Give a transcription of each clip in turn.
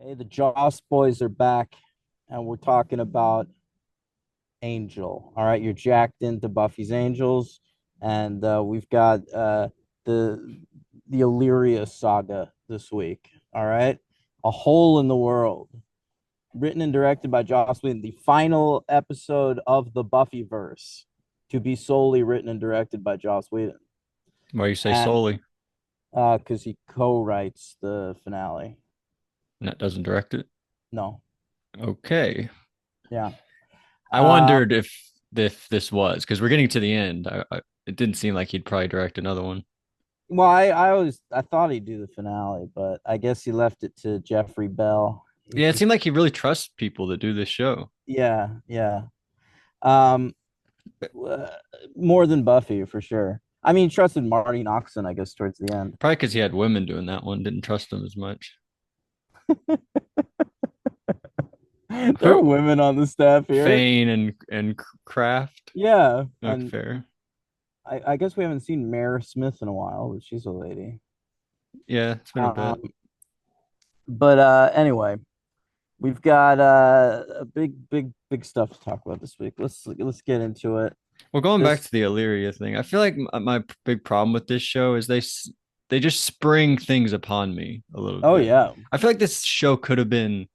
Hey, the Joss boys are back, and we're talking about Angel. All right, you're jacked into Buffy's Angels, and we've got the the Illyria saga this week. All right, A Hole in the World, written and directed by Joss Whedon, the final episode of the Buffyverse to be solely written and directed by Joss Whedon, Why you say and solely? because he co-writes the finale. And that doesn't direct it. No, Okay. yeah. I Uh, wondered if this was because we're getting to the end. It didn't seem like he'd probably direct another one. Well, I thought he'd do the finale, but I guess he left it to Jeffrey Bell. Yeah, it seemed like he really trusts people to do this show. Yeah, yeah. Um, uh, More than Buffy for sure. I mean, he trusted Marty Noxon, I guess, towards the end. Probably because he had women doing that one, didn't trust them as much. There are women on the staff here. Fane and Kraft. Yeah, Okay, and fair. I guess we haven't seen Mare Smith in a while, but she's a lady. Yeah, it's been a Um, bit. but anyway, we've got a big stuff to talk about this week. Let's get into it. Well, going back This, to the Illyria thing, I feel like my big problem with this show is they just spring things upon me a little oh bit. yeah. I feel like this show could have been.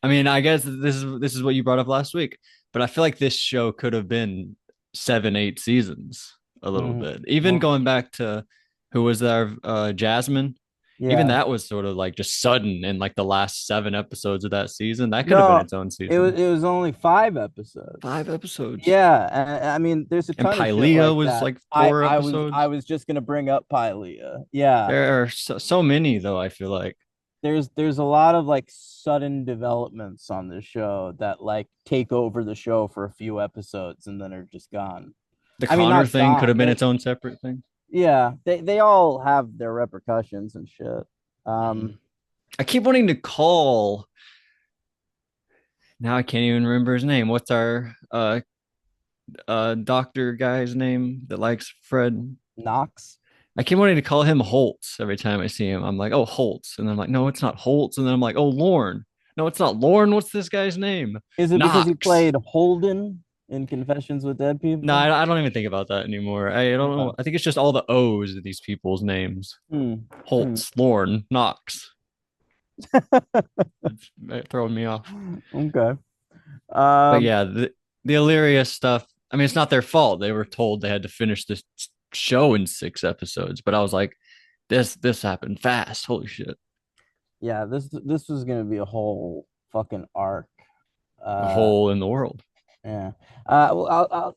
I mean, I guess this is what you brought up last week, but I feel like this show could have been 7, 8 seasons a little Mhm. bit. Even Well, going back to who was there, Jasmine. Even yeah. that was sort of like just sudden in like the last 7 episodes of that season. That could have been No, its own it was season. it was only 5 episodes. 5 episodes. Yeah, and I mean, there's a And ton of shit Pylea like was that. like I four I was I episodes. was just gonna bring up Pylea. Yeah, There are so many though, I feel like. there's a lot of like sudden developments on the show that like take over the show for a few episodes and then are just gone. The I mean, Connor not thing could have gone. been They its own separate thing. Yeah, they all have their repercussions and shit. Um, I keep wanting to call. Now I can't even remember his name. What's our doctor guy's name that likes Fred? Knox. I keep wanting to call him Holtz every time I see him. I'm like, oh, Holtz. And then I'm like, no, it's not Holtz. And then I'm like, oh, Lorne. No, it's not Lorne. What's this guy's name? Is it because he Knox. played Holden in Confessions with Dead No, People? I don't even think about that anymore. I don't know. Okay. I think it's just all the O's of these people's names. Hmm. Hmm. Holtz, Lorne, Knox. It's throwing me off. Okay. But Um, yeah, the Illyria stuff. I mean, it's not their fault. They were told they had to finish this show in 6 episodes. But I was like, this happened fast. Holy shit. yeah, this was gonna be a whole fucking arc. A Uh, hole in the world. yeah. Well,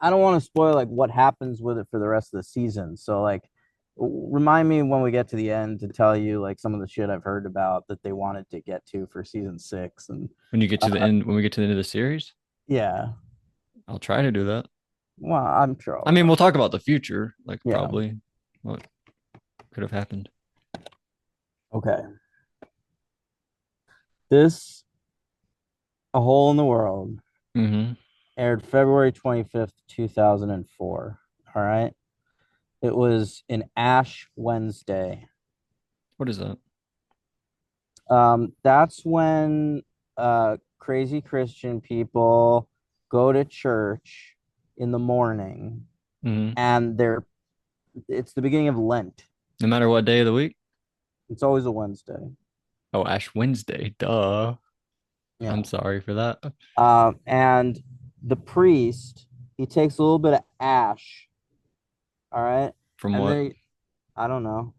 I don't want to spoil like what happens with it for the rest of the season. So like, remind me when we get to the end to tell you like some of the shit I've heard about that they wanted to get to for season 6. And When you get to the uh, end, when we get to the end of the series, yeah, I'll try to do that. well, I'm sure I I mean, will. we'll talk about the future, like Yeah. probably what could have happened. Okay. This A Hole in the World Hmm. aired February 25th, 2004. All right. It was an Ash Wednesday. What is that? That's when crazy Christian people go to church in the morning, Hmm. and it's the beginning of Lent. No matter what day of the week. It's always a Wednesday. Oh, Ash Wednesday. Duh. I'm Yeah. sorry for that. And the priest, he takes a little bit of ash, all right, From and what? then I don't know.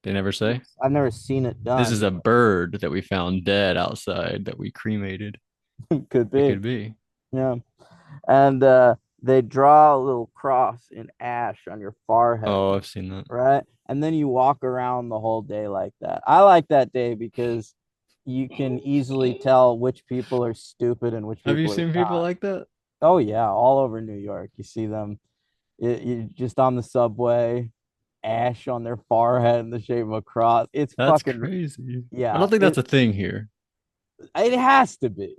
They never say. I've never seen it This is done. a bird that we found dead outside that we cremated. Could It be. could be. Yeah. And they draw a little cross in ash on your forehead, Oh, I've seen that. right? And then you walk around the whole day like that. I like that day because you can easily tell which people are stupid and which Have you people are seen people not. like that? Oh yeah, all over New York. You see them. You just on the subway, ash on their forehead in the shape of a cross. It's That's fucking crazy. I yeah. don't think that's a thing here It has to be.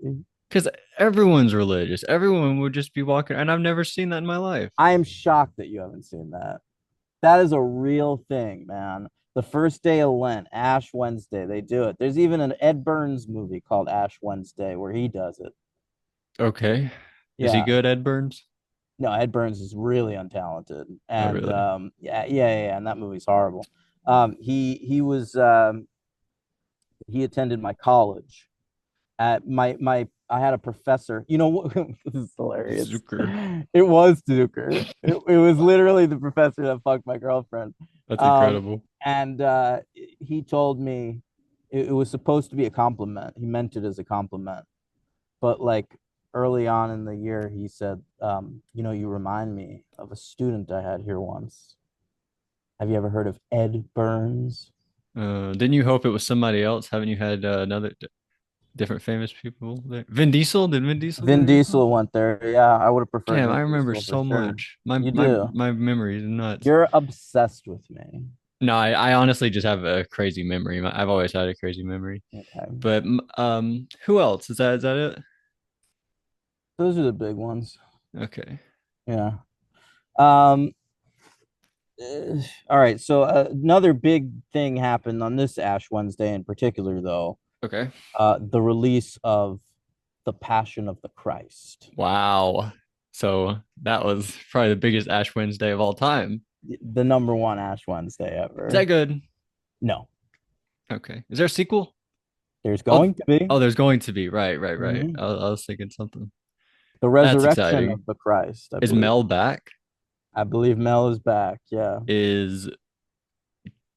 because everyone's religious. Everyone would just be walking, and I've never seen that in my life. I am shocked that you haven't seen that. That is a real thing, man. The first day of Lent, Ash Wednesday. They do it. There's even an Ed Burns movie called Ash Wednesday where he does it. Okay. Is he Yeah. good, Ed Burns? No, Ed Burns is really untalented. Oh, And really? yeah, and that movie's horrible. He was he attended my college. At my I had a professor. You know what? This is hilarious. Zucker. It was Zucker. It was literally the professor that fucked my girlfriend. That's Um, incredible. and he told me it was supposed to be a compliment. He meant it as a compliment. But like early on in the year, he said, you remind me of a student I had here once. Have you ever heard of Ed Burns? Didn't you hope it was somebody else? Haven't you had another different famous people there? Vin Diesel? Did Vin Diesel go Vin there as well? Diesel went there. Yeah, I would have preferred Damn, Vin I remember Diesel for so sure. much. My You my do. my memory is nuts. You're obsessed with me. No, I honestly just have a crazy memory. I've always had a crazy memory. Okay. But who else? Is that it? Those are the big ones. Okay. Yeah. Um, all right. So another big thing happened on this Ash Wednesday in particular, though. Okay. The release of The Passion of the Christ. Wow. So that was probably the biggest Ash Wednesday of all time. The number one Ash Wednesday Is that ever. good? No, Okay. Is there a sequel? there's Oh, going to be. oh, there's going to be. Right, right, right. Mhm. I was thinking something. The That's resurrection exciting. of the Christ, I Is believe. Mel back? I believe Mel is back. Yeah. Is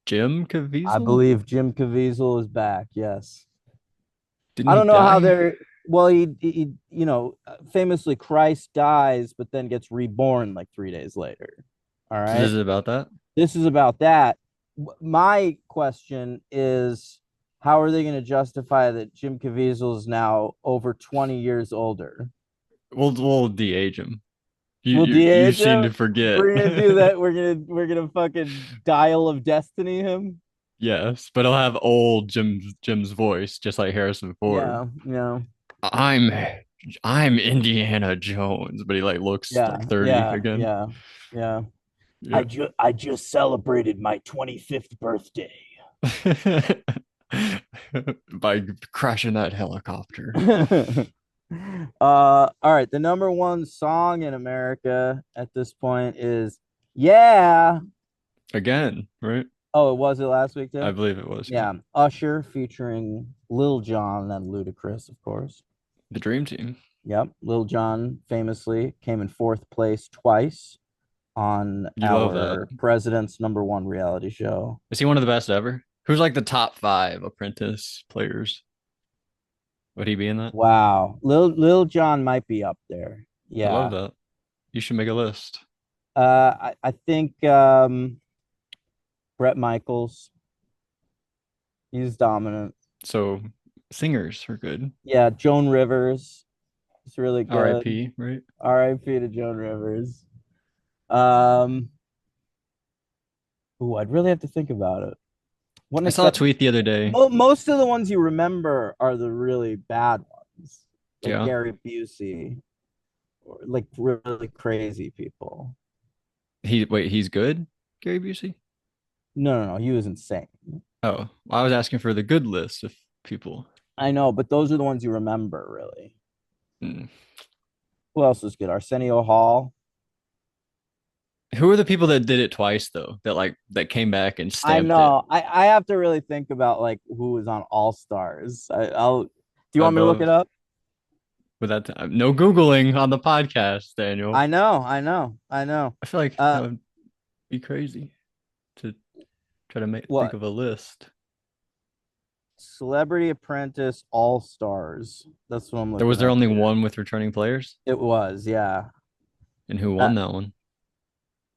Jim I Caviezel? believe Jim Caviezel is back. Yes. Didn't I he don't know how die? they're. Well, famously Christ dies, but then gets reborn like 3 days later. All So this right. is about that? This is about that. My question is, how are they going to justify that Jim Caviezel is now over 20 years older? We'll de-age him. You We'll you you de-age seem him. to forget. We're gonna do that. We're gonna fucking dial of destiny him. Yes, but he'll have old Jim's voice, just like Harrison Ford. Yeah, yeah, I'm I'm Indiana Jones, but he like looks yeah, like 30 yeah, again. yeah, yeah. Yeah. I just celebrated my 25th birthday. By crashing that helicopter. All right. The number one song in America at this point is "Yeah." Again, right? Oh, it was it last week I too? believe it was, yeah. Yeah. Usher featuring Lil Jon and Ludacris, of course. The Dream Team. Yep. Lil Jon famously came in fourth place twice on You love that. our president's number one reality show. Is he one of the best ever? Who's like the top five apprentice players? Would he be in that? Wow. Lil Jon might be up there. I love Yeah. that. You should make a list. I think Brett Michaels, he's dominant. So singers are good. Yeah, Joan Rivers is really good. R.I.P. Right? R.I.P. to Joan Rivers. Um, I'd really have to think about it. One I saw a except tweet the other day. most of the ones you remember are the really bad ones, like Yeah. Gary Busey, or like really crazy people. He's good, Gary Busey? No, he was insane. Oh, I was asking for the good list of people. I know, but those are the ones you remember, really. Hmm. Who else was good? Arsenio Hall. Who are the people that did it twice though? That came back and I stamped it know. I have to really think about like who was on All Stars. I'll. Do you want me to look it above up? with that time. No Googling on the podcast, Daniel. I know. I feel like that Uh, would be crazy to try to think what? of a list. Celebrity Apprentice All Stars. That's what I'm Was looking there up only here. one with returning players? It was, yeah. And who Uh, won that one?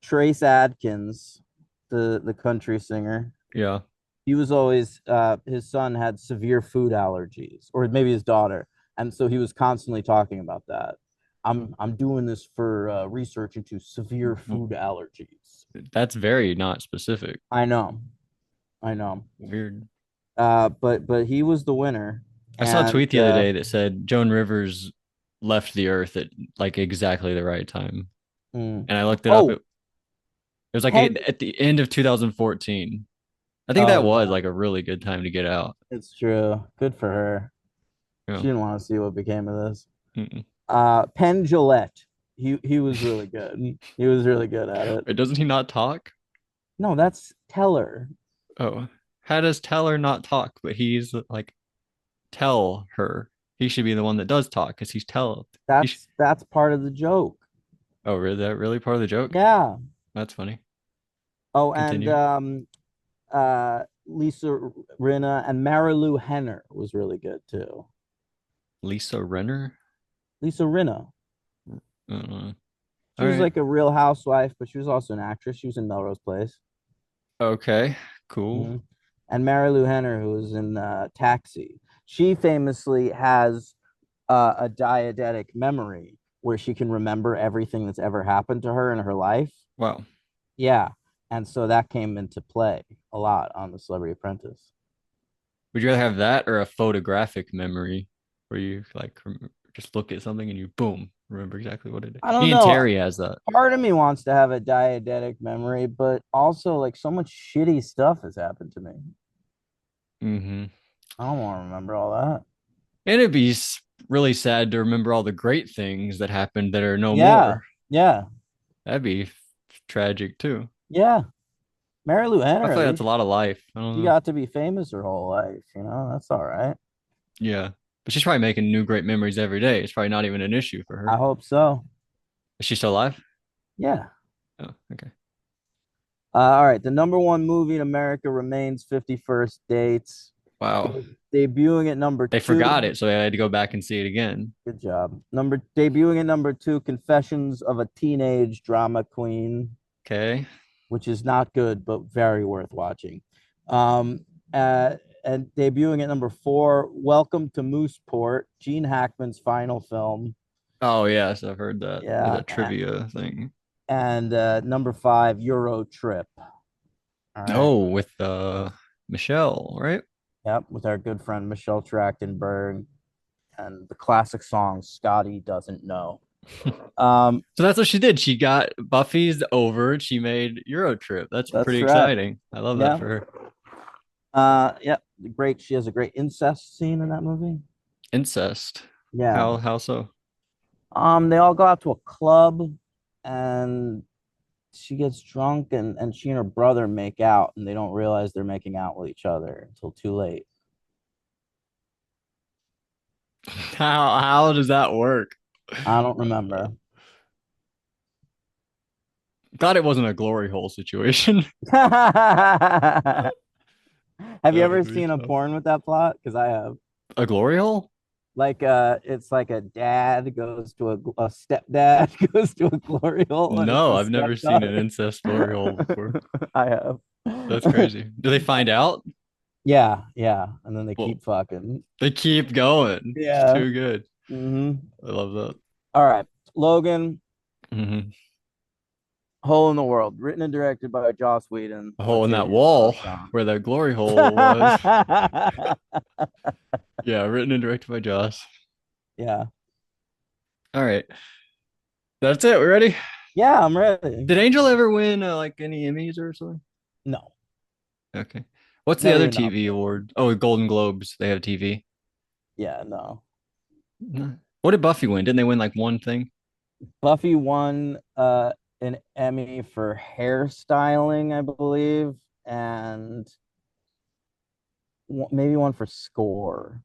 Trace Adkins, the country singer. Yeah. He was always his son had severe food allergies, or maybe his daughter, and so he was constantly talking about that. I'm doing this for research into severe food allergies. That's very not specific. I know, I know. Weird. But he was the winner, I saw a and tweet the other day that said Joan Rivers left the earth at like exactly the right time. mm. And I looked it up. Oh, It was like have at the end of 2014. I think Oh that was yeah, like a really good time to get out. it's true. Good for her. Yeah. She didn't want to see what became of this. Mm-mm. Penn Jillette. He was really good. He was really good at it. Wait, doesn't he not talk? No, that's Teller. Oh, how does Teller not talk? But he's like tell her. He should be the one that does talk because he's tell. He sh That's part of the joke. Oh, really? That really part of the joke? Yeah. That's funny. Oh, and Continue. Lisa Rinna and Marilu Henner was really good too. Lisa Renner? Lisa Rinna. Uh, She all was right. like a real housewife, but she was also an actress. She was in Melrose Place. Okay. Cool. Hmm. And Marilu Henner, who was in Taxi. She famously has a diegetic memory where she can remember everything that's ever happened to her in her life. Wow. Yeah. And so that came into play a lot on The Celebrity Apprentice. Would you rather have that or a photographic memory where you like just look at something and you boom, remember exactly what it is? I don't Me and know. Terry has that. Part of me wants to have a diegetic memory, but also like so much shitty stuff has happened to me. Hmm. I don't want to remember all that. And it'd be really sad to remember all the great things that happened that are no Yeah. more. Yeah. That'd be tragic too. Yeah. Mary Lou I Henner, at feel like that's a least lot of life. I don't she know. got to be famous her whole life, That's all right. Yeah. But she's probably making new great memories every day. It's probably not even an issue for I her. hope so. Is she still alive? Yeah. Oh, okay. All right. The number one movie in America remains 51st Dates. Wow. Debuting at number They forgot two. it, so they had to go back and see it again. Good job. Debuting at number two, Confessions of a Teenage Drama Queen, Okay. which is not good, but very worth watching. Um, uh, and debuting at number four, Welcome to Mooseport, Gene Hackman's final film. Oh yes, I've heard that. There's Yeah. a trivia thing. And number five, Euro Trip. All right. Oh, with Michelle, right? Yep. With our good friend Michelle Trachtenberg and the classic song Scotty Doesn't Know. Um, So that's what she did. She got Buffy's over. She made Euro Trip. That's that's pretty right. exciting. I love that Yeah. for her. Yeah. Great. She has a great incest scene in that movie. Incest. Yeah. How so? They all go out to a club and she gets drunk and she and her brother make out and they don't realize they're making out with each other until too late. How does that work? I don't remember. Glad it wasn't a glory hole situation. Have you That ever would be seen a tough. porn with that plot? Because I have. A glory hole? Like it's like a dad goes to a stepdad goes to a glory hole and it's No, a I've never seen an stepdaughter. incest glory hole before. I have. That's crazy. Do they find out? Yeah, yeah. And then they Well, keep fucking. they keep going. It's Yeah. too good. Hmm. I love that. All right. Logan, Hmm. Hole in the World, written and directed by Joss Whedon. A hole Let's in hear that your wall thoughts on. where that glory hole was. Yeah, written and directed by Joss. Yeah. All right. That's it. We're ready. Yeah, I'm ready. Did Angel ever win like any Emmys or something? No, Okay. What's the never other even TV nominated. award? Oh, Golden Globes. They have TV. Yeah, no. No. What did Buffy win? Didn't they win like one thing? Buffy won an Emmy for hairstyling, I believe, and maybe one for score.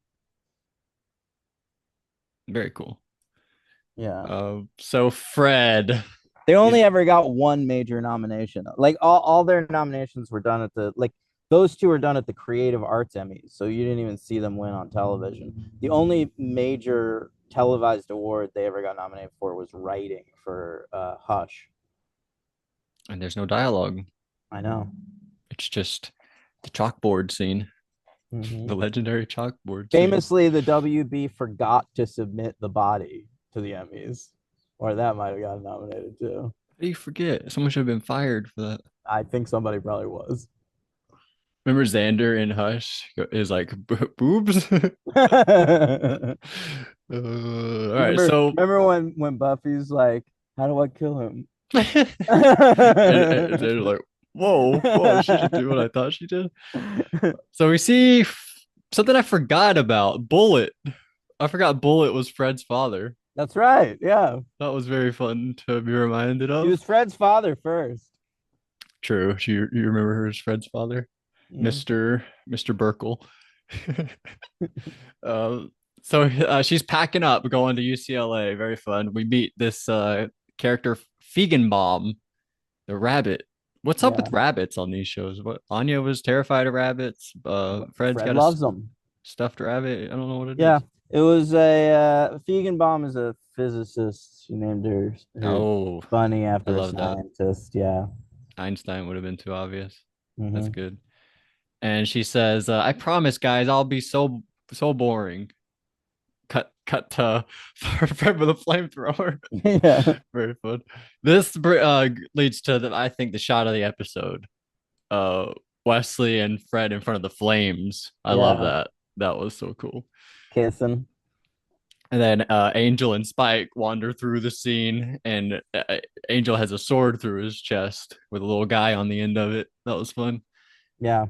Very cool. Yeah. So Fred They only is ever got one major nomination. Like all their nominations were done at the like those two were done at the Creative Arts Emmys, so you didn't even see them win on television. The only major televised award they ever got nominated for was writing for Hush. and there's no dialogue. I know. It's just the chalkboard scene, Hmm. the legendary chalkboard scene. Famously, the WB forgot to submit the body to the Emmys, or that might have gotten nominated too. How do you forget? Someone should have been fired for that. I think somebody probably was. Remember Xander in Hush is like boobs. All right, so Remember when Buffy's like, "How do I kill him?" and Xander's like, whoa, she didn't do what I thought she did. So we see something I forgot about. Bullet. I forgot Bullet was Fred's father. That's right. Yeah. That was very fun to be reminded He of. was Fred's father first. True. You remember her as Fred's father, Mhm. Mr. Burkle. Um, so she's packing up, going to UCLA. Very fun. We meet this character, Feigenbaum, the rabbit. What's up Yeah. with rabbits on these shows? What Anya was terrified of rabbits. Fred's Fred got a loves them. stuffed rabbit. I don't know what it Yeah. is. It was a Feigenbaum is a physicist. She named her Oh, bunny I after a love that. scientist. Yeah. Einstein would have been too obvious. That's Hmm. good. And she says, "I promise, guys, I'll be so boring." Cut to Fred with a flamethrower. Yeah. Very fun. This leads to I think the shot of the episode. Uh, Wesley and Fred in front of the flames. I love Yeah. that. That was so cool. Kissing. And then Angel and Spike wander through the scene, and Angel has a sword through his chest with a little guy on the end of it. That was fun. Yeah.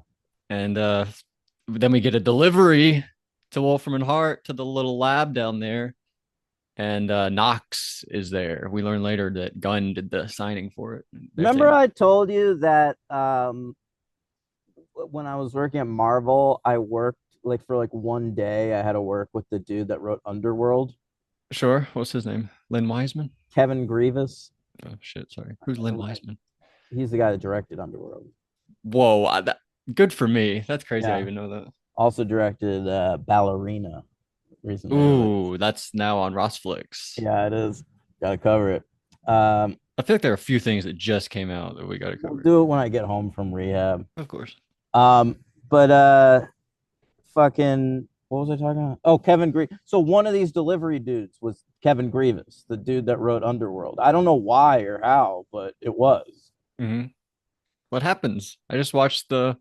And then we get a delivery to Wolfram and Hart to the little lab down there, and Knox is there. We learn later that Gunn did the signing for it. They're Remember saying, I told you that when I was working at Marvel, I worked like for like one day. I had to work with the dude that wrote Underworld, sure, what's his name? Lynn Wiseman? Kevin Grievous. Oh, shit, sorry. Who's Lynn Wiseman? He's the guy that directed Underworld. Whoa, good for me. That's crazy. I Yeah. even know that. Also directed Ballerina, recently released. Ooh, that's now on Rossflix. Yeah, it is. Got to cover it. Um, I feel like there are a few things that just came out that we got to we'll cover. do it when I get home from rehab. Of course. But fucking what was I talking about? Oh, Kevin Grievous. So one of these delivery dudes was Kevin Grievous, the dude that wrote Underworld. I don't know why or how, but it was. Hmm. What happens? I just watched the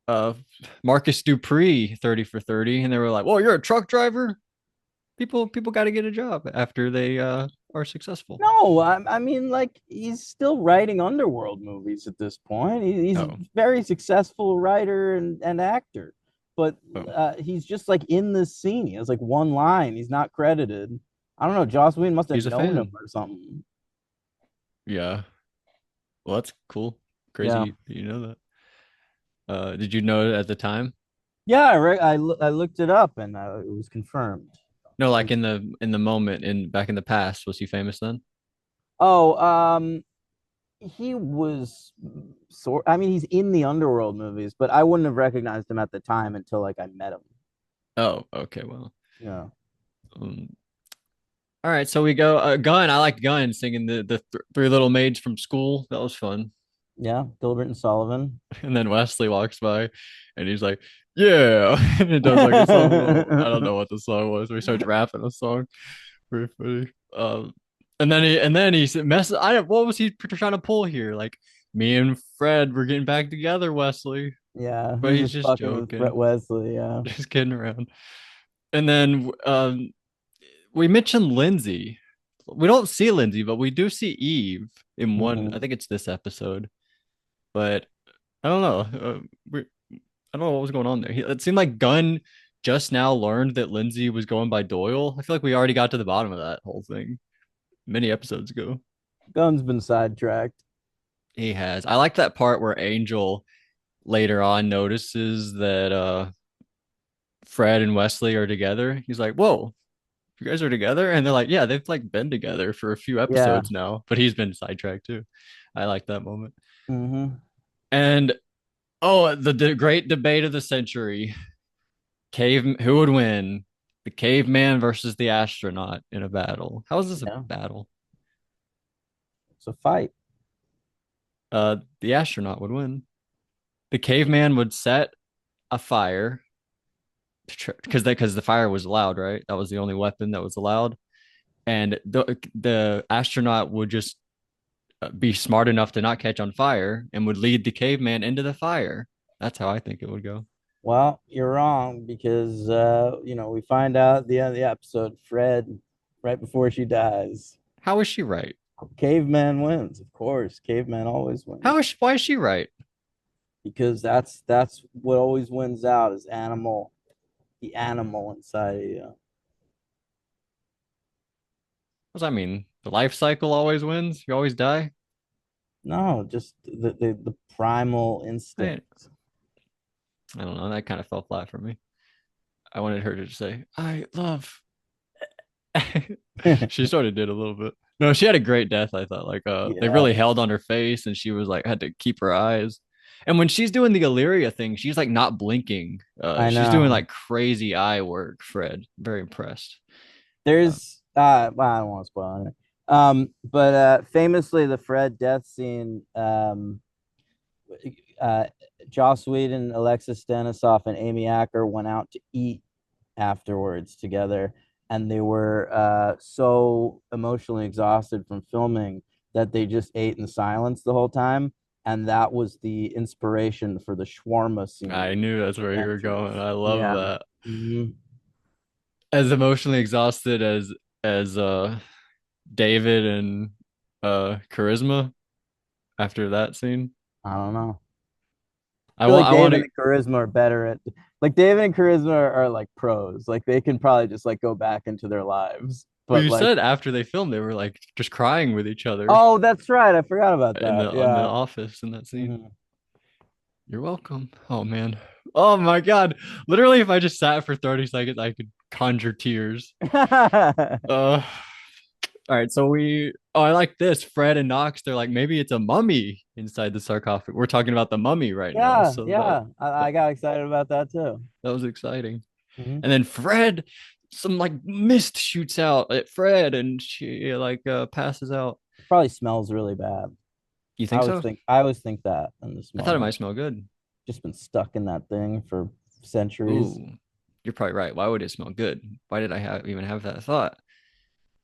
uh Marcus Dupree 30 for 30, and they were like, "Well, you're a truck driver. People got to get a job after they are successful." No, I mean, like he's still writing Underworld movies at this point. He's a Oh, very successful writer and actor, but oh, he's just like in this scene. He has like one line. He's not credited. I don't know. Joss Whedon must have he's a known him fan. or something. Yeah. Well, that's cool. Yeah, Crazy you know that. Did you know it at the time? yeah. I looked it up and it was confirmed. No, like in the moment in back in the past, was he famous then? Oh, he was sort. I mean, he's in the Underworld movies, but I wouldn't have recognized him at the time until like I met him. Oh, okay, well. Yeah, Um, all right, so we go Gun. I liked Gun singing Three Little Maids from School. That was fun. yeah. Gilbert and Sullivan. And then Wesley walks by and he's like, "Yeah." And it does like a song. I don't know what the song was. We starts rapping a song. Very funny. And then he said, "Mess." What was he trying to pull here? Like, me and Fred were getting back together, Wesley. Yeah, But he's he's just just fucking with Brett joking, Wesley. Yeah, just kidding around. And then we mentioned Lindsay. We don't see Lindsay, but we do see Eve in one. I hmm, think it's this episode, but I don't know. I don't know what was going on there. It seemed like Gunn just now learned that Lindsay was going by Doyle. I feel like we already got to the bottom of that whole thing many episodes ago. Gun's been sidetracked. He has. I like that part where Angel later on notices that Fred and Wesley are together. He's like, "Whoa, you guys are together?" And they're like, "Yeah, they've like been together for a few Yeah. episodes now." But he's been sidetracked too. I like that moment. Hmm. And oh, the great debate of the century: who would win? The caveman versus the astronaut in a battle. How is this a Yeah. battle? It's a fight. The astronaut would win. The caveman would set a fire because the fire was allowed, right? That was the only weapon that was allowed, and the astronaut would just be smart enough to not catch on fire and would lead the caveman into the fire. That's how I think it would go. Well, you're wrong because we find out at the end of the episode, Fred, right before she dies, How is she right? Caveman wins, of course. Caveman always How wins is why is she right? because that's what always wins out is animal, the animal inside of you. What does that mean? The life cycle always wins? You always die? No, just the primal I, instinct. I don't know. That kind of fell flat for me. I wanted her to say, I love. She sort of did a little bit. No, she had a great death, I thought. Like they Yeah, really held on her face and she was like had to keep her eyes. And when she's doing the Illyria thing, she's like not blinking. I She's doing know. like crazy eye work, Fred. Very impressed. Uh, There's well, I don't want to spoil it. But famously the Fred death scene, uh Joss Whedon, Alexis Stanisoff, and Amy Acker went out to eat afterwards together, and they were so emotionally exhausted from filming that they just ate in silence the whole time, and that was the inspiration for the shawarma I scene knew that's with where you were going. Andrews. I love Yeah. that. Mhm. As emotionally exhausted as David and Charisma after that scene. I don't know. I Feel like want I want David to and Charisma are better at, like, David and Charisma are like pros. Like they can probably just like go back into their lives. well, But you like, said after they filmed they were like just crying with each other oh, that's right. I forgot about in that. the Yeah. office in that scene. Mhm. You're welcome. Oh man. Oh my God. Literally, if I just sat for 30 seconds, I could conjure tears. Uh all right, so I like this. Fred and Knox, they're like, maybe it's a mummy inside the sarcophagus. We're talking about the mummy right now. Yeah, So yeah. that, I got excited about that too. that was exciting. Mhm. And then Fred, some like mist shoots out at Fred and she like passes out. Probably smells really bad. You think so? I always think that in this I thought it might moment. smell good. Just been stuck in that thing for centuries. Ooh, you're probably right. Why would it smell good? Why did I even have that thought?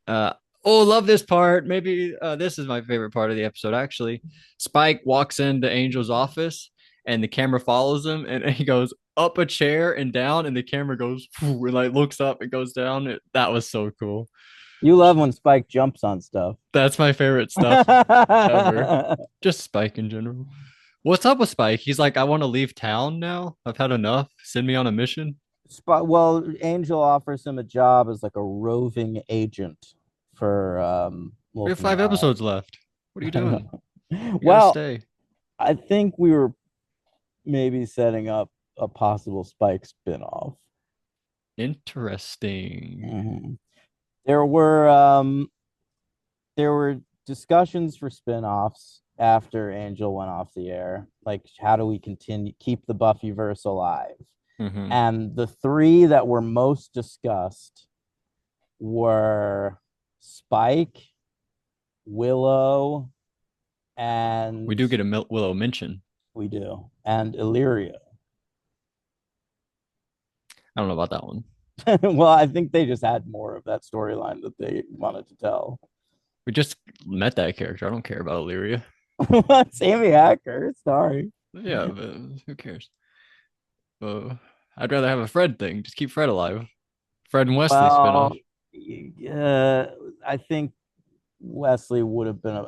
Uh, oh, love this part. Maybe this is my favorite part of the episode, actually. Spike walks into Angel's office and the camera follows him and he goes up a chair and down, and the camera goes and like looks up and goes down. That was so cool. You love when Spike jumps on stuff. That's my favorite stuff ever. Just Spike in general. What's up with Spike? He's like, I want to leave town now. I've had enough. Send me on a mission. Well, Angel offers him a job as like a roving agent for We have Wolfman five Lab. episodes left. What are you I doing? know. You gotta Well, stay. I think we were maybe setting up a possible Spike spinoff. Interesting. Mhm. There were discussions for spinoffs after Angel went off the air. Like, how do we continue keep the Buffyverse alive? Hmm. And the three that were most discussed were Spike, Willow, We and do get a Willow mention. we do, and Illyria. I don't know about that one. Well, I think they just had more of that storyline that they wanted to tell. We just met that character. I don't care about Illyria. Sammy Hacker, sorry. Yeah, but who cares? Uh, I'd rather have a Fred thing. Just keep Fred alive. Fred and Wesley spinoff. Well, uh, I think Wesley would have been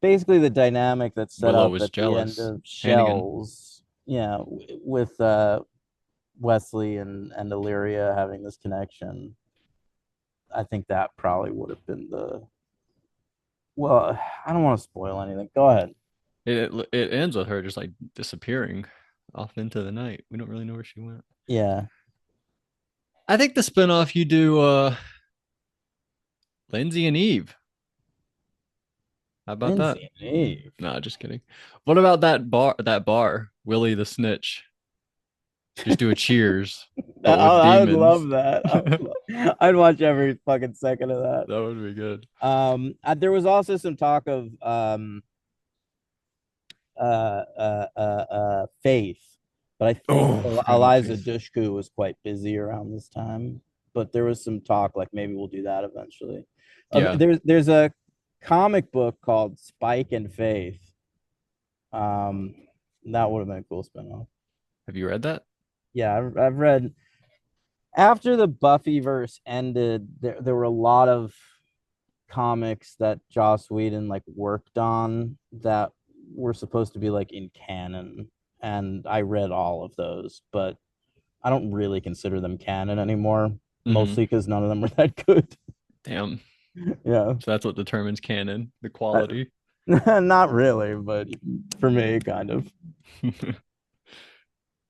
basically the dynamic that's set Willow up was at the end jealous. of Hannigan. Shells. Yeah, with Wesley and Illyria having this connection. I think that probably would have been the. Well, I don't want to spoil anything. Go ahead. It ends with her just like disappearing off into the night. We don't really know where she went. Yeah, I think the spinoff you do Lindsay and Eve. How about that? Lindsay and Eve. No, just kidding. What about that bar, Willie the Snitch? Just do a cheers, but with I would demons. love that. That I'd watch every fucking second of that. would be good. There was also some talk of Faith, but I think Oh, forgot about Eliza Faith. Dushku was quite busy around this time. But there was some talk like maybe we'll do that eventually. Yeah. There's a comic book called Spike and Faith. Um, that would have been a cool spinoff. Have you read that? Yeah, I've read after the Buffyverse ended. There were a lot of comics that Joss Whedon like worked on that were supposed to be like in canon, and I read all of those, but I don't really consider them canon anymore, Hmm. mostly because none of them were that good. Damn. Yeah. So that's what determines canon, the quality. Not really, but for me, kind of.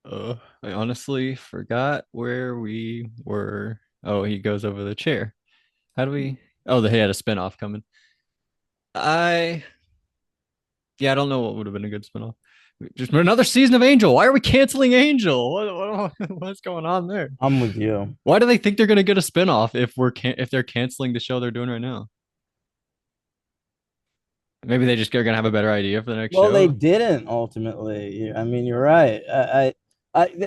I honestly forgot where we were. Oh, he goes over the chair. How do we? Oh, he had a spinoff coming. I Yeah, I don't know what would have been a good spinoff. Just another season of Angel. Why are we canceling Angel? What's going on there? I'm with you. Why do they think they're gonna get a spinoff if they're canceling the show they're doing right now? Maybe they just are gonna have a better idea for the next Well, they show. didn't ultimately. I mean, you're right.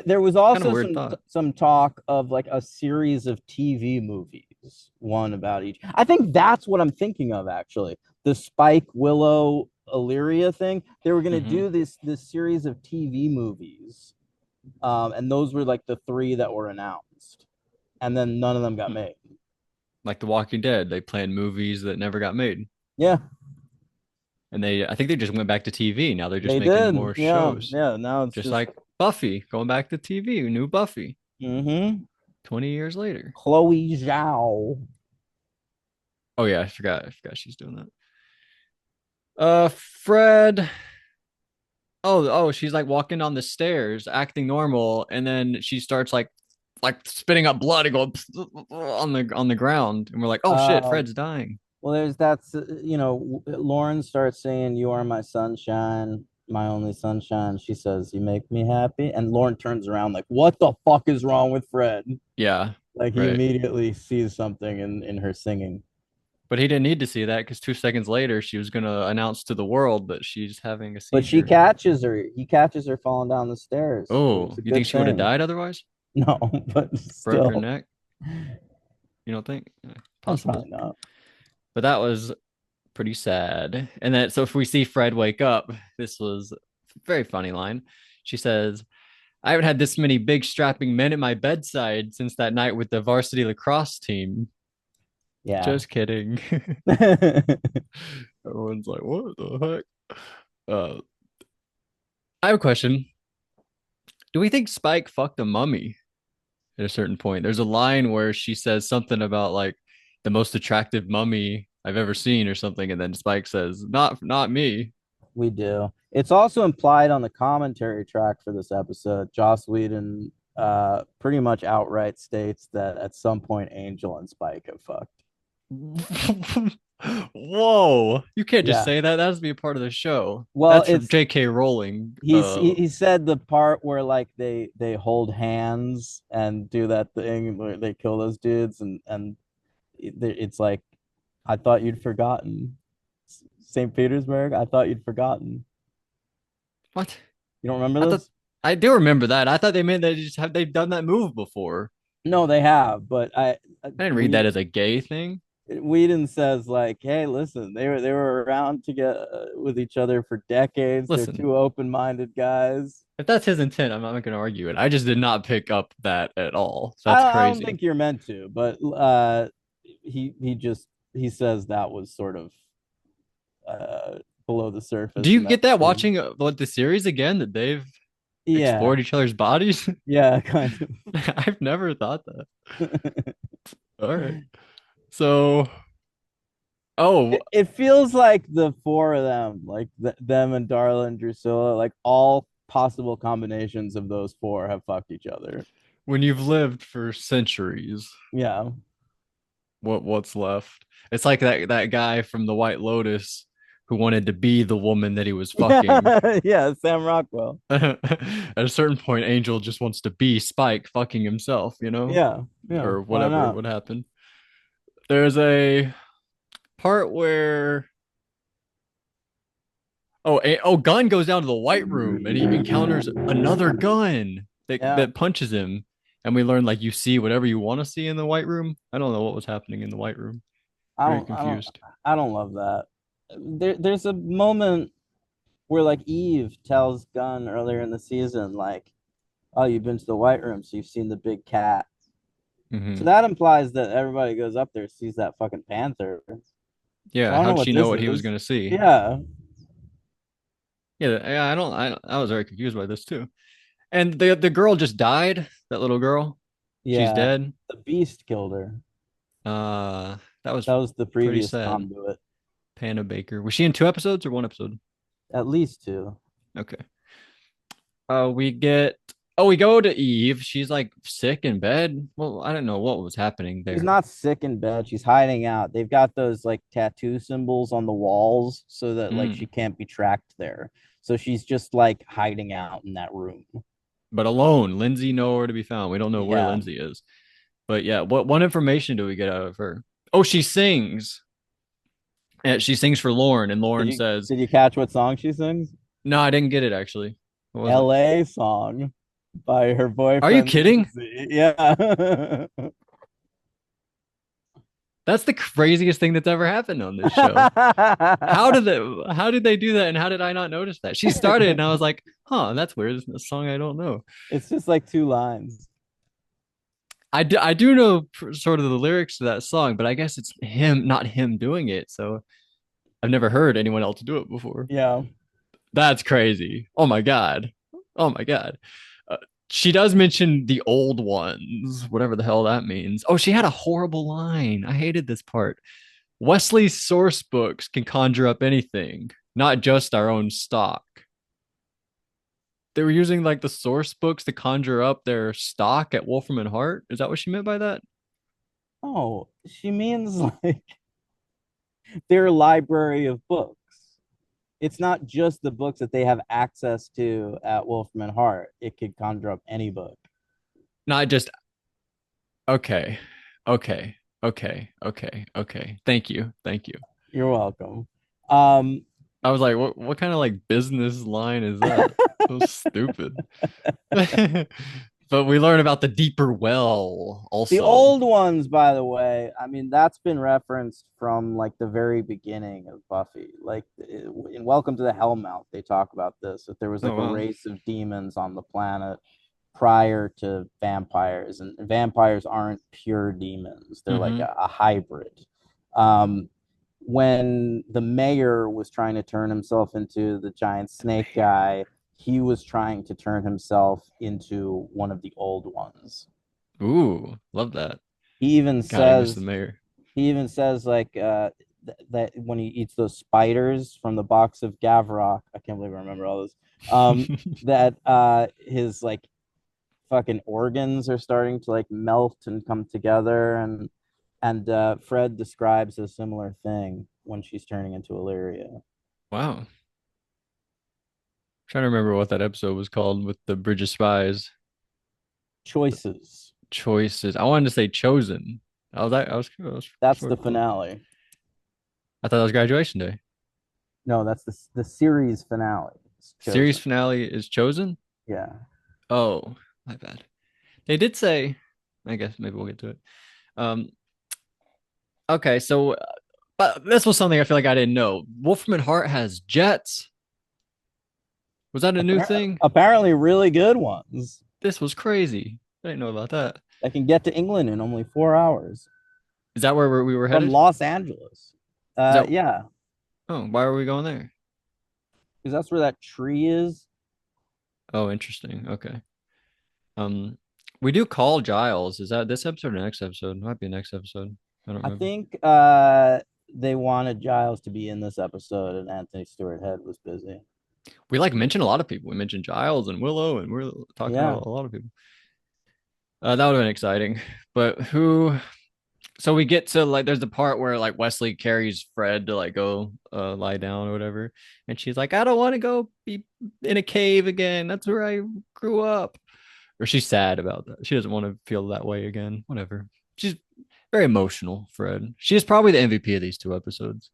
There was Kind of also weird thought. some talk of like a series of TV movies, one about each. I think that's what I'm thinking of actually. The Spike Willow Illyria thing. They were gonna Hmm. do this series of TV movies, and those were like the three that were announced, and then none of them got made. Like The Walking Dead, they planned movies that never got made, Yeah, and I think they just went back to TV. Now they're just they making did. more Yeah, shows, yeah. Now it's just just like Buffy going back to TV, new Buffy, mm-hmm. 20 years later. Chloe Zhao. Oh yeah, I forgot she's doing that. Fred. Oh, she's like walking on the stairs, acting normal, and then she starts like spitting up blood and going on the ground, and we're like, oh shit, Um, Fred's dying. well, there's that's Lauren starts saying, "You are my sunshine, my only sunshine." She says, "You make me happy," and Lauren turns around like, "What the fuck is wrong with Fred?" Yeah, Like he right. immediately sees something in her singing. But he didn't need to see that because 2 seconds later she was gonna announce to the world that she's having a But she seizure. catches her. He catches her falling down the stairs. It was Oh, a you think good she would have thing. died otherwise? No, but Broke her still, neck? You don't think? probably Possible. not. But that was pretty sad. And then, so if we see Fred wake up, this was a very funny line. She says, I haven't had this many big strapping men at my bedside since that night with the varsity lacrosse team. Yeah. Just kidding. Everyone's like, what the heck? I have a question. Do we think Spike fucked a mummy at a certain point? There's a line where she says something about like the most attractive mummy I've ever seen or something, and then Spike says, not me. We do. It's also implied on the commentary track for this episode. Joss Whedon pretty much outright states that at some point Angel and Spike have fucked. Whoa. You can't just Yeah. say that. That has to be a part of the show. Well, That's from it's J.K. Rowling. he said the part where like they hold hands and do that thing where they kill those dudes and it's like I thought you'd forgotten St. Petersburg. I thought you'd forgotten. What? You don't remember I thought this? I do remember that. I thought they meant they've done that move before. No, they have, but I didn't read we that as a gay thing. Whedon says like, "Hey, listen, they were around to get with each other for decades. They're Listen, two open-minded guys." if that's his intent, I'm not going to argue it. I just did not pick up that at all. So that's I don't crazy. think you're meant to, but he says that was sort of uh below the Do surface you in that get that scene. watching what the series again that they've Yeah, explored each other's bodies? yeah, kind I've never thought that. of. All right. So, oh, It feels like the four of them, like them and Darla and Drusilla, like all possible combinations of those four have fucked each other. when you've lived for centuries, Yeah. what's left? It's like that guy from the White Lotus who wanted to be the woman that he was fucking. Yeah, yeah, Sam Rockwell. At a certain point, Angel just wants to be Spike fucking himself, Yeah, yeah. or Why whatever not? would happen. There's a part where Gunn goes down to the White Room and he encounters another gun that Yeah, that punches him, and we learn like you see whatever you want to see in the White Room. I don't know what was happening in the White Room. I Very don't, I don't, confused. I don't love that. There's a moment where like Eve tells Gunn earlier in the season, like, "Oh, you've been to the White Room, so you've seen the big cat." So Hmm. that implies that everybody goes up there sees that fucking panther. So Yeah, I don't know how'd what she know this what he was is. gonna see? Yeah, Yeah, I don't. I was very confused by this too. And the girl just died. That little girl, she's yeah. dead. The Beast killed her. That was That was the pretty previous sad. conduit. Panda Baker. Was she in 2 episodes or 1 episode? At least two. Okay. We get. Oh, we go to Eve. She's like sick in bed. Well, I don't know what was happening She's there. not sick in bed. She's hiding out. They've got those like tattoo symbols on the walls so that like she Mm. can't be tracked there. So she's just like hiding out in that room. But alone, Lindsay nowhere to be found. We don't know where Yeah. Lindsay is. But yeah, what information do we get out of her? Oh, she sings. And she sings for Lauren, and Did Lauren you says, did you catch what song she sings? "No, I didn't get it actually. What was it? LA song by her Are you boyfriend kidding? Lindsay. Yeah. That's the craziest thing that's ever happened on this show. How did they do that, and how did I not notice that? She started, and I was like, huh, that's weird. It's a song I don't know. It's just like two lines. I do know sort of the lyrics to that song, but I guess it's him, not him doing it. So I've never heard anyone else do it before. Yeah. That's crazy. Oh my god. Oh my god. Uh, she does mention the old ones, whatever the hell that means. Oh, she had a horrible line. I hated this part. Wesley's source books can conjure up anything, not just our own stock. They were using like the source books to conjure up their stock at Wolfram and Hart. Is that what she meant by that? Oh, she means like their library of books. It's not just the books that they have access to at Wolfram and Hart. It could conjure up any book. Not just okay. Okay. Okay. Okay. Okay. Thank you. Thank you. You're welcome. Um, I was like, what kind of like business line is that? So stupid. But we learn about the deeper well the also. old ones, by the way, I mean, that's been referenced from like the very beginning of Buffy. Like in Welcome to the Hellmouth, they talk about this, that there was Oh like a wow. race of demons on the planet prior to vampires, and vampires aren't pure demons, they're like Mm-hmm. a hybrid. um, when the mayor was trying to turn himself into the giant snake guy, he was trying to turn himself into one of the old ones. Ooh, love that. he even God, I miss the says mayor. he even says like that when he eats those spiders from the box of Gavrok, I can't believe I remember all this. That his like fucking organs are starting to like melt and come together, and Fred describes a similar thing when she's turning into Illyria. Wow. Trying to remember what that episode was called with the Bridge of Spies. Choices. Choices. I wanted to say chosen. I was That's sort the of close. finale. I thought that was graduation day. No, that's the series finale. It's Series chosen. finale is chosen. Yeah. Oh, my bad. They did say, I guess maybe we'll get to it. Um, okay, so but this was something I feel like I didn't know. Wolfram and Hart has jets. Was that a new thing? Apparently, really good ones This was crazy. I didn't know about that. that can get to England in only 4 hours Is that where we were from headed? Los Angeles. Is that Yeah, oh, why were we going there? because that's where that tree is. Oh, interesting. Okay. Um, we do call Giles. Is that this episode or next episode? Might be next episode. I don't I remember. think they wanted Giles to be in this episode, and Anthony Stewart Head was busy. We like mentioned a lot of people. We mentioned Giles and Willow, and we're talking Yeah, about a lot of people. That would have been exciting. But who? So we get to like, there's the part where like Wesley carries Fred to like go lie down or whatever, and she's like, I don't want to go be in a cave again. That's where I grew up. Or she's sad about that. She doesn't want to feel that way again. Whatever. She's very emotional, Fred. She is probably the MVP of these 2 episodes,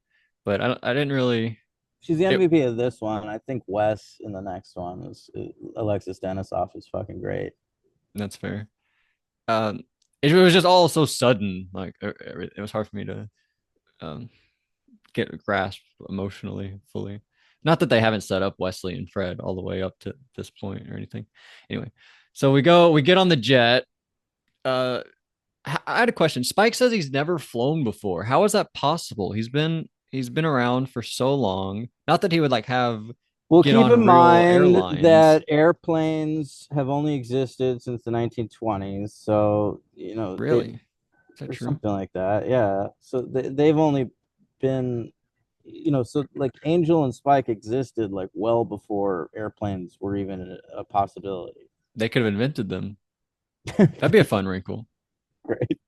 but I didn't really. she's the It, MVP of this one. I think Wes in the next one is Alexis Denisoff is fucking great. that's fair. Um, it was just all so sudden. Like it was hard for me to um get a grasp emotionally fully. Not that they haven't set up Wesley and Fred all the way up to this point or anything. Anyway, so we get on the jet. Uh, I had a question. Spike says he's never flown before. How is that possible? He's been around for so long. Not that he would like have Well, get keep in on real mind airlines. that airplanes have only existed since the 1920s. So, Really? Is that or true? something like that. Yeah. So they've only been, so like Angel and Spike existed like well before airplanes were even a possibility. They could have invented them. That'd be a fun wrinkle. Right.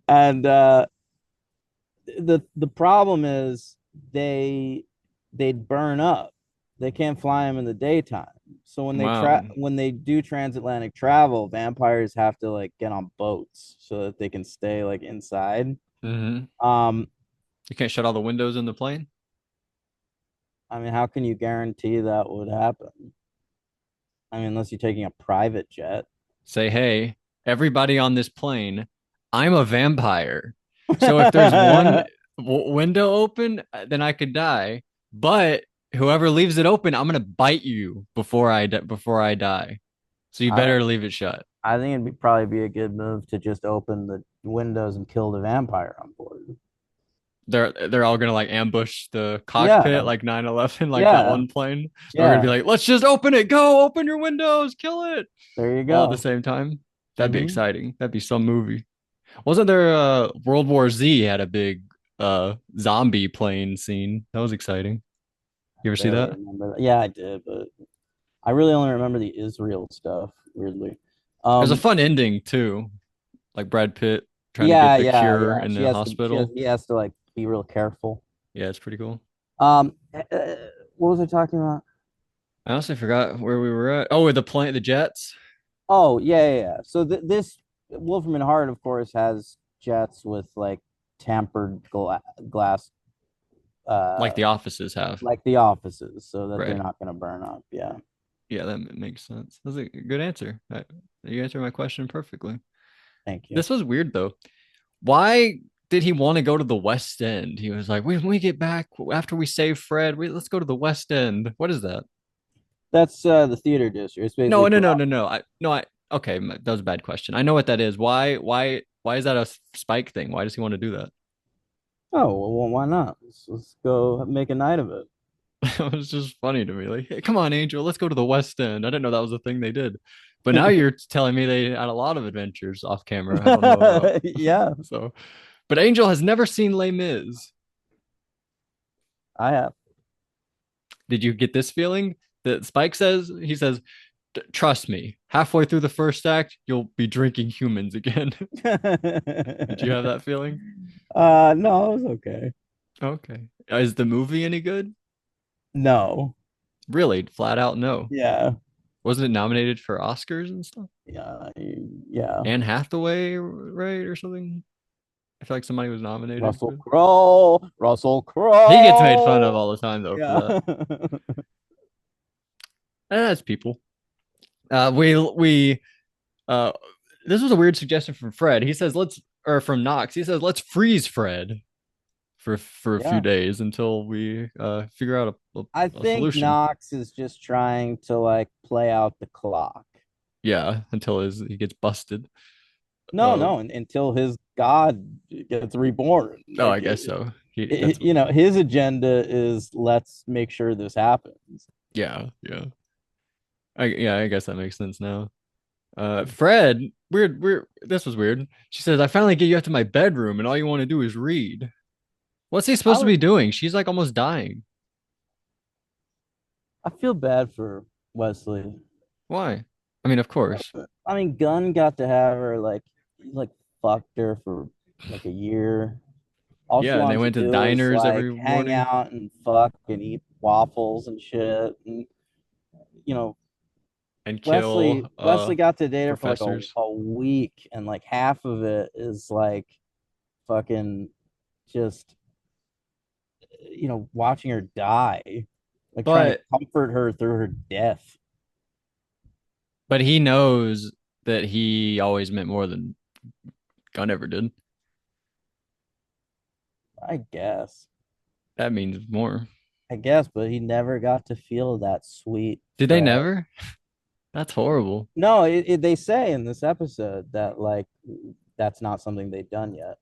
And the problem is they'd burn up. They can't fly them in the daytime. So Wow. when they do transatlantic travel, vampires have to like get on boats so that they can stay like inside. Hmm. Um, You can't shut all the windows in the plane? I mean, how can you guarantee that would happen? I mean, unless you're taking a private jet. Say, hey, everybody on this plane, I'm a vampire. So if there's one window open, then I could die. But whoever leaves it open, I'm gonna bite you before I die. So you I better leave it shut. I think probably be a good move to just open the windows and kill the vampire on board. They're all gonna like ambush the cockpit Yeah, like 9/11, like that yeah, one plane. They're gonna be yeah. like, let's just open it, go open your windows, kill it There you all at the go. same time. That'd be Hmm. exciting. That'd be some movie. Wasn't there World War Z had a big zombie plane scene? That was exciting. You ever see Barely that? remember that. Yeah, I did, but I really only remember the Israel stuff, weirdly. There's a Um, fun ending too, like Brad Pitt trying to yeah, get the yeah, cure yeah. in the hospital. He has to like be real careful. Yeah, it's pretty cool. What was I talking about? I honestly forgot where we were at. Oh, with the plane, the jets, Oh, yeah, yeah, yeah. So this Wolfram and Hart, of course, has jets with like tampered glass, like uh, the offices have. like the offices, so that they're Right. not going to burn up. Yeah, Yeah, that makes sense. That's a good answer. You answered my question perfectly. thank you. This was weird though. Why did he want to go to the West End? He was like, when we get back after we save Fred, let's go to the West End. What is that? That's the theater district. It's No, basically no, no, Broad. no, no. I okay, that was a bad question. I know what that is. Why is that a Spike thing? Why does he want to do that? Oh, well, why not? Let's go make a night of it. It was just funny to me. Like, hey, come on, Angel, let's go to the West End. I didn't know that was a thing they did. But now you're telling me they had a lot of adventures off camera. I don't know about. Yeah, So, but Angel has never seen Les Mis. I have. Did you get this feeling that Spike says? He says, "Trust me, halfway through the first act, you'll be drinking humans again." Did you have that feeling? No, it was okay. Okay. Is the movie any good? No. Really, flat out no. Yeah. Wasn't it nominated for Oscars and stuff? Yeah. Yeah. Anne Hathaway, right, or something? I feel like somebody was nominated Russell for. Crowe. Russell He gets made fun of Crowe. all the time though for that. Yeah. That's people. We uh this was a weird suggestion from Fred. He says let's or from Knox. He says let's freeze Fred for a few Yeah. days until we figure out I a think solution. Knox is just trying to like play out the clock. Yeah, until he gets busted. No, Uh no, until his god gets reborn. oh, Like, I guess so. He that's his agenda is let's make sure this happens. yeah. I guess that makes sense now. Fred, weird. This was weird. She says, I finally get you up to my bedroom and all you want to do is read. What's he I supposed to would, be doing? She's like almost dying. I feel bad for Wesley. Why? I mean, of course. I mean, Gunn got to have her like he like fucked her for like a year. All she Yeah, and they wanted to went to do is diners like every hang morning out and fuck and eat waffles and shit. And you know, and Wesley kill Wesley got to date her for like professors. a week, and like half of it is like fucking just watching her die, like trying to But comfort her through her death. he knows that he always meant more than Gunn ever did. I guess. That means more. I guess, but he never got to feel that sweet Did they Fred. never? That's horrible. No, they say in this episode that like that's not something they've done yet.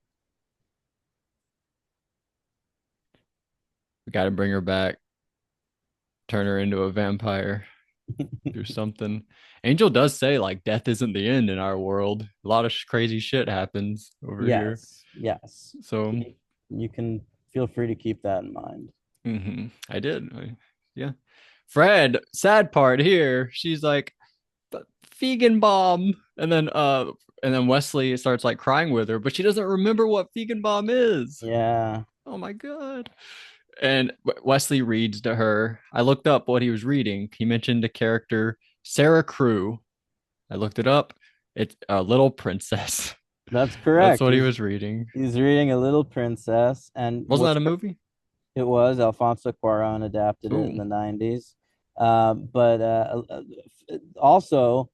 got to bring her back, turn her into a vampire, do something. Angel does say like death isn't the end in our world. A lot of crazy shit happens over here. Yes, yes. So, You can feel free to keep that in mind. I did. Yeah. Fred, sad part here. She's like, vegan bomb. And then Wesley starts like crying with her, but she doesn't remember what vegan bomb is. Yeah, Oh my god. And Wesley reads to her. I looked up what he was reading. He mentioned a character, Sarah Crew. I looked it up. It's a little princess. that's That's correct. what he was reading. He's reading A Little Princess, and Wasn't that a movie? it was Alfonso Cuarón adapted it in Cool. the 90s. But also,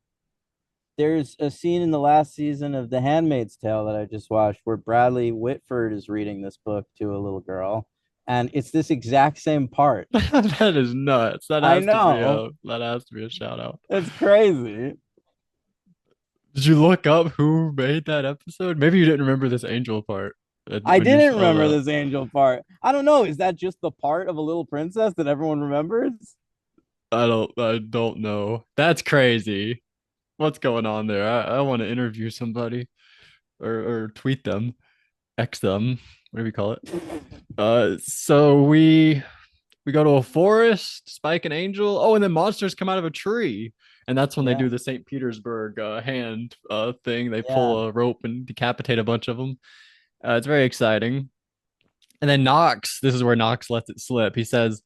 there's a scene in the last season of The Handmaid's Tale that I just watched where Bradley Whitford is reading this book to a little girl, and it's this exact same part. That is nuts. I know. That has to be a shout out. It's crazy. Did you look up who made that episode? Maybe you didn't remember this angel part I when you didn't saw remember that. this angel part. I don't know. Is that just the part of a little princess that everyone remembers? I don't know. That's crazy. What's going on there? I want to interview somebody or tweet them, X them, whatever you call it. So we go to a forest, Spike and Angel. Oh, and then monsters come out of a tree. And that's when they Yeah, do the St. Petersburg hand thing. They yeah. pull a rope and decapitate a bunch of them. It's very exciting. And then Knox, this is where Knox lets it slip. He says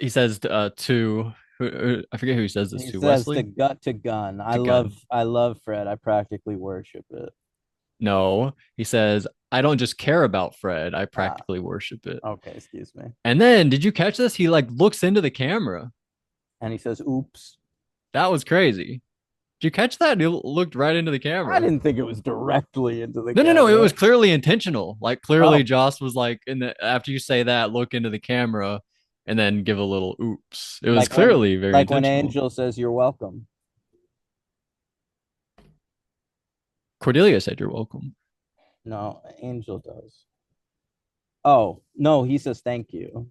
to I forget who he says this He to. says to Wesley gut to gun. to gun. I love Fred. I practically worship it. No, he says I don't just care about Fred. I Ah, practically worship it. okay, excuse me. And then did you catch this? He like looks into the camera. And he says, "Oops." That was crazy. Did you catch that? He looked right into the I camera. didn't think it was directly into the No, no, no. It was camera. clearly intentional. Like clearly Oh, Joss was like in the after you say that, look into the camera and then give a little oops. It was clearly very like when intentional. Angel says, "You're welcome." Cordelia said you're welcome. No, Angel does. Oh no, he says thank you,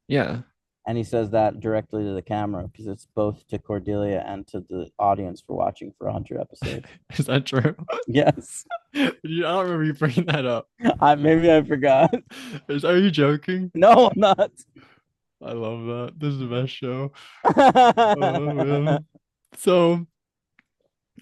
Yeah. and he says that directly to the camera because it's both to Cordelia and to the audience for watching for 100 episodes. Is that true? Yes, I don't remember you bringing that up. I maybe I forgot. Are you joking? No, I'm not. I love that. This is the best show. Oh man. So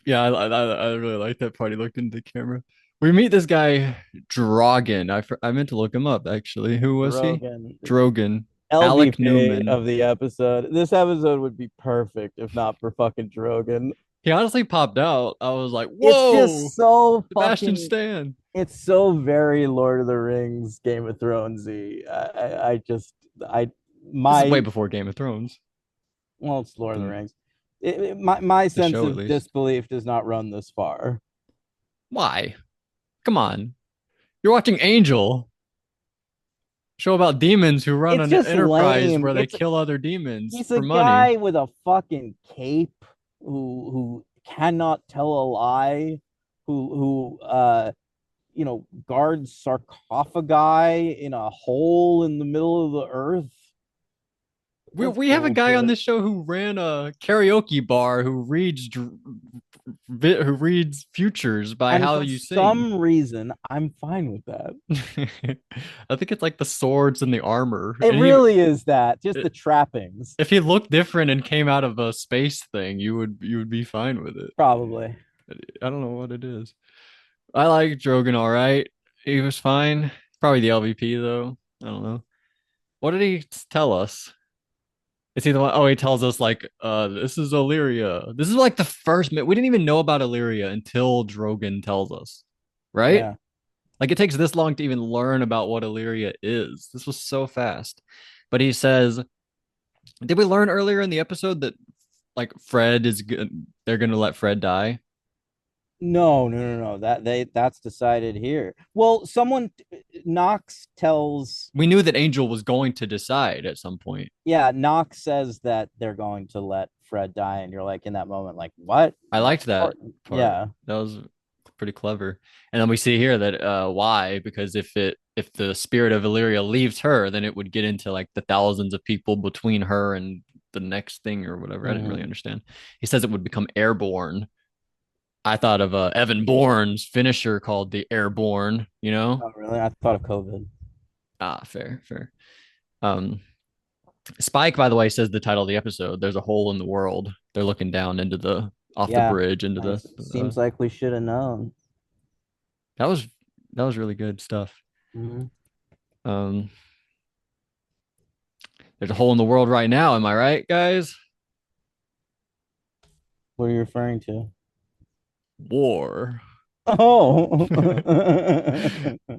yeah, I really like that part. He looked into the camera. We meet this guy Drogon. I meant to look him up actually. Who was he? Drogan, Drogon. Alec LVP Newman. of the episode. This episode would be perfect if not for fucking Drogan. He honestly popped out. I was like, It's whoa, just so Sebastian fucking. Stan. It's so very Lord of the Rings, Game of Thronesy. I just I This is way my before Game of Thrones. well, it's Lord of the The, Rings. My the sense show at of least. disbelief does not run this far. Why? Come on. You're watching Angel, show about demons who run It's an just enterprise lame. where they It's kill other demons He's a for money. guy with a fucking cape who cannot tell a lie, who guards sarcophagi in a hole in the middle of the earth. That's We have a guy on bullshit. this show who ran a karaoke bar who reads futures by And how for you sing. some reason, I'm fine with that. I think it's like the swords and the armor. It And he really is that, just the trappings, if he looked different and came out of a space thing, you would be fine with it. probably. I don't know what it is. I like Drogon all right. He was fine. Probably the LVP though. I don't know. What did he tell us? Is he the one? Oh, he tells us like, this is Illyria. This is like the first. We didn't even know about Illyria until Drogon tells us, right? Yeah. Like it takes this long to even learn about what Illyria is. This was so fast. But he says, did we learn earlier in the episode that like Fred is good? They're gonna let Fred die. No, no, no, no. That's decided here. Well, Knox tells We knew that Angel was going to decide at some point. yeah, Knox says that they're going to let Fred die, and you're like in that moment, like, what? I liked that part. Yeah. That was pretty clever. And then we see here that why? Because if the spirit of Illyria leaves her, then it would get into like the thousands of people between her and the next thing or whatever. I didn't really Mhm. understand. He says it would become airborne. I thought of Evan Bourne's finisher called the Airborne, you know? Oh, really? I thought of COVID. Ah, fair, fair. Um, Spike, by the way, says the title of the episode. There's a hole in the world. They're looking down into the off the Yeah, bridge into the. nice. Seems like we should have known. That was that was really good stuff. Mhm. Um, there's a hole in the world right now. Am I right, guys? What are you referring to? War. Oh.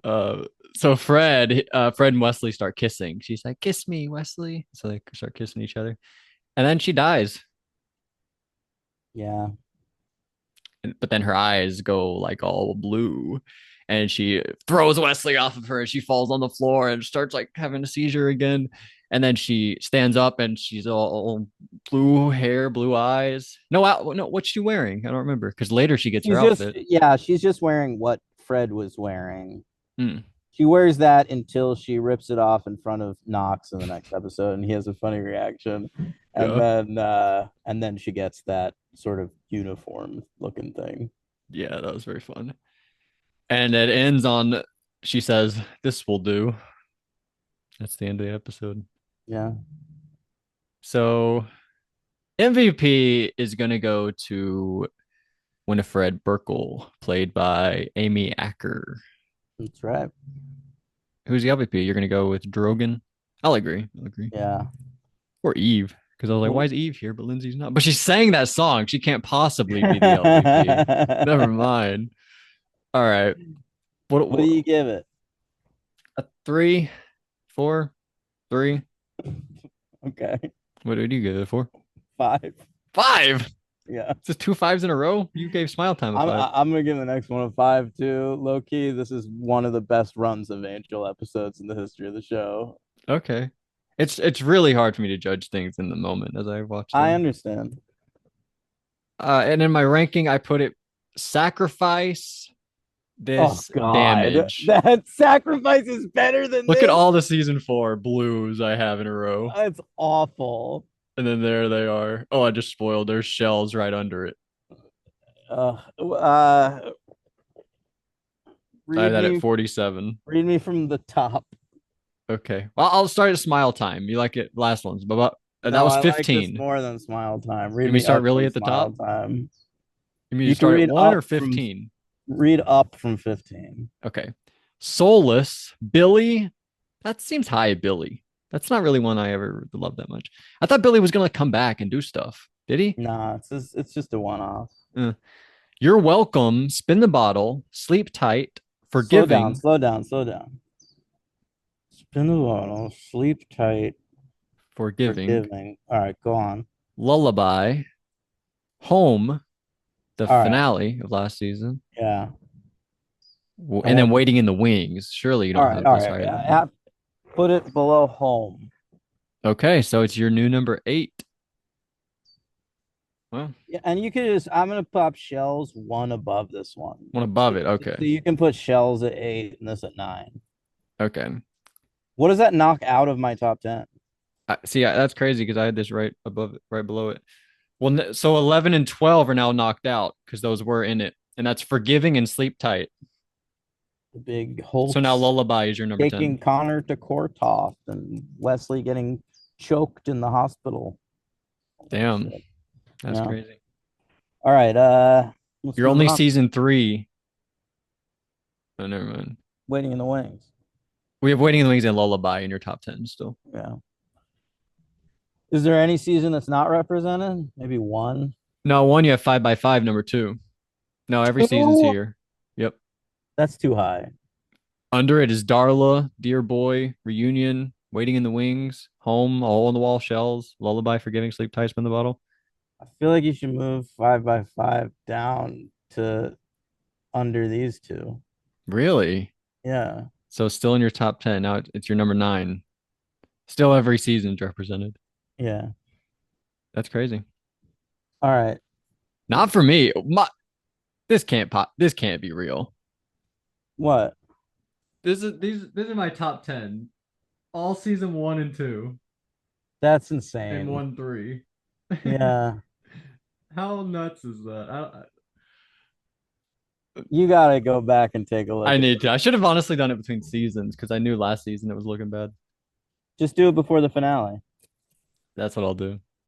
uh, so Fred and Wesley start kissing. She's like, "Kiss me, Wesley." So they start kissing each other, and then she dies. Yeah. But then her eyes go like all blue, and she throws Wesley off of her, and she falls on the floor and starts like having a seizure again. And then she stands up, and she's all blue hair, blue eyes. No, what's she wearing? I don't remember because later she gets her outfit. She's just wearing what Fred was wearing. Hmm. She wears that until she rips it off in front of Knox in the next episode, and he has a funny reaction. Yeah, And then she gets that sort of uniform looking thing. yeah, that was very fun. And it ends on she says, "This will do." That's the end of the episode. Yeah. So MVP is gonna go to Winifred Burkle, played by Amy Acker. That's right. Who's the LVP? You're gonna go with Drogon? I'll agree. I'll agree. Yeah. Or Eve, because I was like, What, why is Eve here, but Lindsay's not? But she sang that song. She can't possibly be the LVP. Never mind. All right. what do What you give it? a three, four, three. Okay. What did you give it for? Five. Five. Yeah. Is this two fives in a row? You gave Smile Time a I'm five. I'm gonna give the next one a five too. Low key, this is one of the best runs of Angel episodes in the history of the show. Okay. It's really hard for me to judge things in the moment as I watch I them. understand. And in my ranking, I put it sacrifice Oh this God, damage. that sacrifice is better than Look at this. all the season four blues I have in a row. It's awful. And then there they are. Oh, I just spoiled. There's shells right under it. Uh, uh, I have read that at me, 47. read me from the top. Okay. Well, I'll start at smile time. You like it last ones, but that No, was I like this 15. more than Smile Time. Read You mean me start up really from at the top? Smile Time. You mean you You can start at read 1 up or from 15? read up from 15. Okay. Soulless, Billy. That seems high, Billy. That's not really one I ever loved that much. I thought Billy was gonna come back and do stuff. Did he? Nah, it's just a one-off. Uh, You're welcome. Spin the bottle. Sleep tight. Slow down, Forgiving. slow down, slow down. Spin the bottle, sleep tight, Forgiving. forgiving. All right, go on. Lullaby. Home. The All right, finale of last season. yeah. And And then what? waiting in the wings. Surely you All don't right, have all this right. higher than I home. put it below home. Okay, so it's your new number 8. Well, Yeah, and you could just. I'm gonna pop shells one above this one. one above it. Okay. So you can put shells at 8 and this at 9. Okay. What does that knock out of my top 10? See, that's crazy because I had this right above it, right below it. Well, so 11 and 12 are now knocked out because those were in it. And that's forgiving and sleep tight. The big So now Holtz lullaby is your number taking 10. Connor to Kortoth and Wesley getting choked in the hospital. Damn, that's Yeah. crazy. All right. Let's You're move only on. season 3. Oh, never mind. Waiting in the wings. We have Waiting in the Wings and Lullaby in your top 10 still. Yeah. Is there any season that's not represented? Maybe one. No, one, you have 5 by 5, number 2. No, every season's Two? here. Yep. That's too high. Under it is Darla, Dear Boy, Reunion, Waiting in the Wings, Home, A Hole in the Wall, Shells, Lullaby, Forgiving, Sleep Tight, Spin the Bottle. I feel like you should move 5 by 5 down to under these two. Really? Yeah. So still in your top 10. Now it's your number 9. Still every season's represented. This can't pop. This can't be real. What? These are my top 10. All season 1 and 2 That's and insane. 1 3. Yeah. How nuts is that? You gotta go back and take a look I at need to. those. I should have honestly done it between seasons because I knew last season it was looking bad. Just do it before the finale. That's what I'll do.